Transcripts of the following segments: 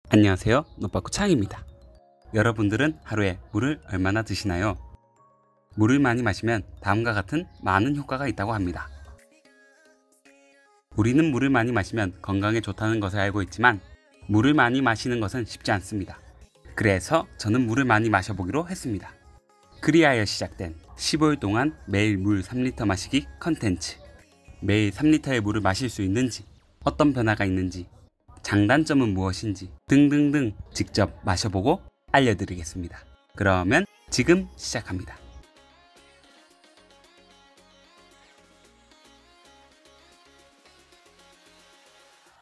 안녕하세요, 노빠꾸 창입니다. 여러분들은 하루에 물을 얼마나 드시나요? 물을 많이 마시면 다음과 같은 많은 효과가 있다고 합니다. 우리는 물을 많이 마시면 건강에 좋다는 것을 알고 있지만 물을 많이 마시는 것은 쉽지 않습니다. 그래서 저는 물을 많이 마셔보기로 했습니다. 그리하여 시작된 15일 동안 매일 물 3리터 마시기 컨텐츠. 매일 3리터의 물을 마실 수 있는지, 어떤 변화가 있는지, 장단점은 무엇인지 등등등 직접 마셔보고 알려드리겠습니다. 그러면 지금 시작합니다.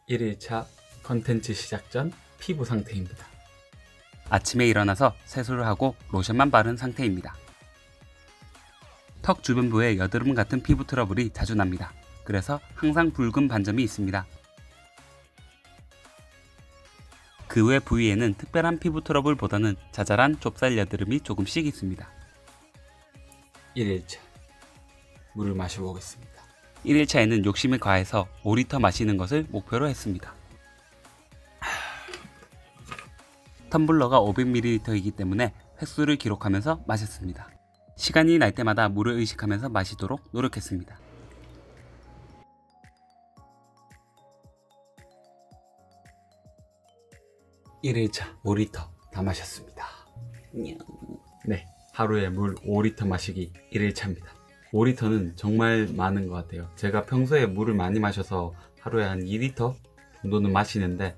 (1일차) 컨텐츠 시작 전 피부 상태입니다. 아침에 일어나서 세수를 하고 로션만 바른 상태입니다. 턱 주변부에 여드름 같은 피부 트러블이 자주 납니다. 그래서 항상 붉은 반점이 있습니다. 그 외 부위에는 특별한 피부 트러블보다는 자잘한 좁쌀 여드름이 조금씩 있습니다. 1일차 물을 마셔보겠습니다. 1일차에는 욕심이 과해서 5리터 마시는 것을 목표로 했습니다. 텀블러가 500ml이기 때문에 횟수를 기록하면서 마셨습니다. 시간이 날 때마다 물을 의식하면서 마시도록 노력했습니다. (1일차) 5리터 다 마셨습니다. 네, 하루에 물 5리터 마시기 1일차입니다. 5리터는 정말 많은 것 같아요. 제가 평소에 물을 많이 마셔서 하루에 한 2리터 정도는 마시는데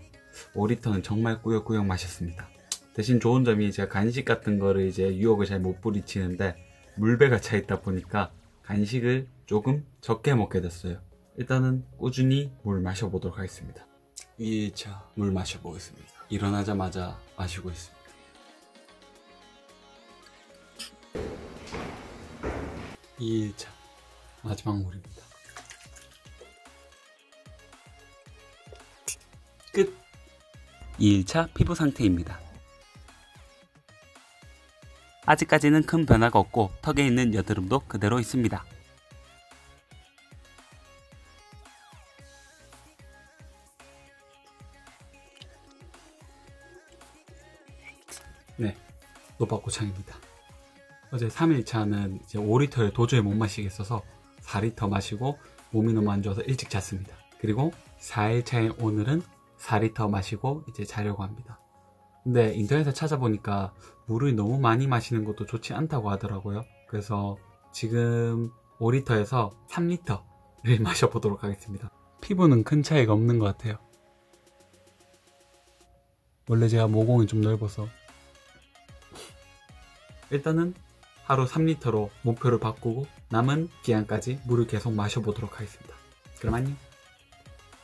5리터는 정말 꾸역꾸역 마셨습니다. 대신 좋은 점이 제가 간식 같은 거를 이제 유혹을 잘 못 부리치는데 물배가 차 있다 보니까 간식을 조금 적게 먹게 됐어요. 일단은 꾸준히 물 마셔보도록 하겠습니다. 2일차 물 마셔보겠습니다. 일어나자마자 마시고 있습니다. (2일차) 마지막 물입니다. 끝! 2일차 피부 상태입니다. 아직까지는 큰 변화가 없고 턱에 있는 여드름도 그대로 있습니다. 네, 노빠꾸 창입니다. 어제 3일차는 이제 5리터를 도저히 못 마시겠어서 4리터 마시고 몸이 너무 안 좋아서 일찍 잤습니다. 그리고 4일차인 오늘은 4리터 마시고 이제 자려고 합니다. 근데 인터넷에 찾아보니까 물을 너무 많이 마시는 것도 좋지 않다고 하더라고요. 그래서 지금 5리터에서 3리터를 마셔보도록 하겠습니다. 피부는 큰 차이가 없는 것 같아요. 원래 제가 모공이 좀 넓어서 일단은 하루 3리터로 목표를 바꾸고 남은 기간까지 물을 계속 마셔보도록 하겠습니다. 그럼 안녕.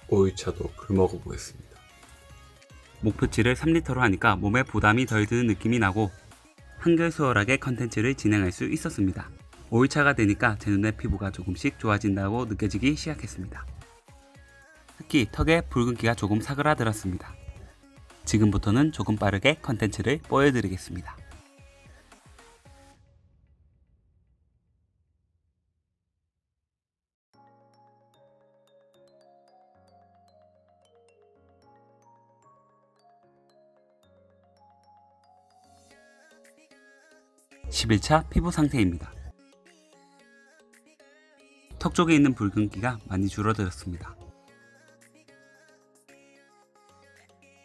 5일차도 물 먹어보겠습니다. 목표치를 3리터로 하니까 몸에 부담이 덜 드는 느낌이 나고 한결 수월하게 컨텐츠를 진행할 수 있었습니다. 5일차가 되니까 제 눈의 피부가 조금씩 좋아진다고 느껴지기 시작했습니다. 특히 턱에 붉은기가 조금 사그라들었습니다. 지금부터는 조금 빠르게 컨텐츠를 보여드리겠습니다. (10일차) 피부 상태입니다. 턱 쪽에 있는 붉은기가 많이 줄어들었습니다.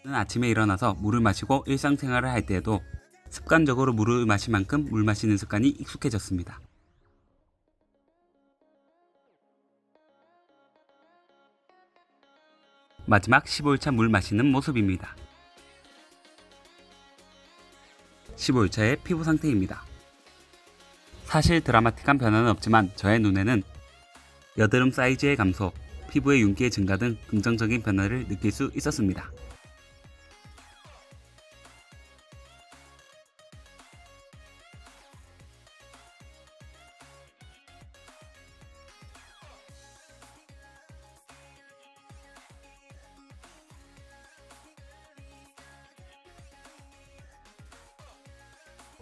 아침에 일어나서 물을 마시고 일상생활을 할 때에도 습관적으로 물을 마실 만큼 물 마시는 습관이 익숙해졌습니다. 마지막 15일차 물 마시는 모습입니다. 15일차의 피부 상태입니다. 사실 드라마틱한 변화는 없지만 저의 눈에는 여드름 사이즈의 감소, 피부의 윤기의 증가 등 긍정적인 변화를 느낄 수 있었습니다.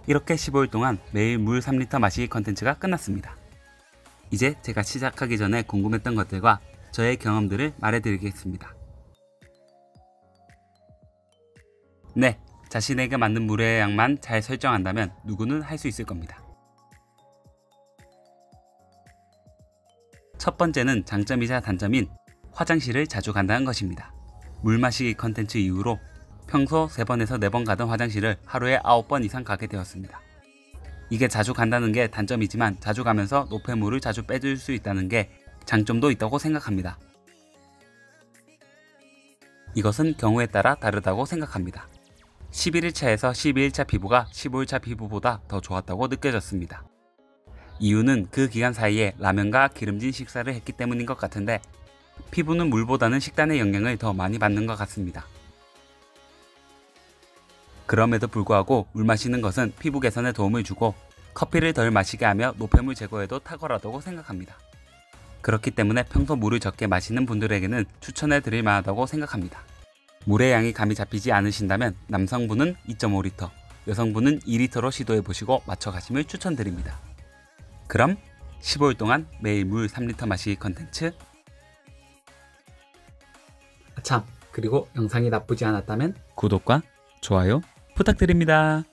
이렇게 15일 동안 매일 물 3리터 마시기 컨텐츠가 끝났습니다. 이제 제가 시작하기 전에 궁금했던 것들과 저의 경험들을 말해드리겠습니다. 네, 자신에게 맞는 물의 양만 잘 설정한다면 누구는 할 수 있을 겁니다. 첫 번째는 장점이자 단점인 화장실을 자주 간다는 것입니다. 물 마시기 컨텐츠 이후로 평소 3번에서 4번 가던 화장실을 하루에 9번 이상 가게 되었습니다. 이게 자주 간다는 게 단점이지만 자주 가면서 노폐물을 자주 빼줄 수 있다는 게 장점도 있다고 생각합니다. 이것은 경우에 따라 다르다고 생각합니다. 11일차에서 12일차 피부가 15일차 피부보다 더 좋았다고 느껴졌습니다. 이유는 그 기간 사이에 라면과 기름진 식사를 했기 때문인 것 같은데 피부는 물보다는 식단의 영향을 더 많이 받는 것 같습니다. 그럼에도 불구하고 물 마시는 것은 피부 개선에 도움을 주고 커피를 덜 마시게 하며 노폐물 제거에도 탁월하다고 생각합니다. 그렇기 때문에 평소 물을 적게 마시는 분들에게는 추천해 드릴 만하다고 생각합니다. 물의 양이 감이 잡히지 않으신다면 남성분은 2.5리터, 여성분은 2리터로 시도해 보시고 맞춰 가심을 추천드립니다. 그럼 15일 동안 매일 물 3리터 마시기 컨텐츠. 참, 그리고 영상이 나쁘지 않았다면 구독과 좋아요 부탁드립니다.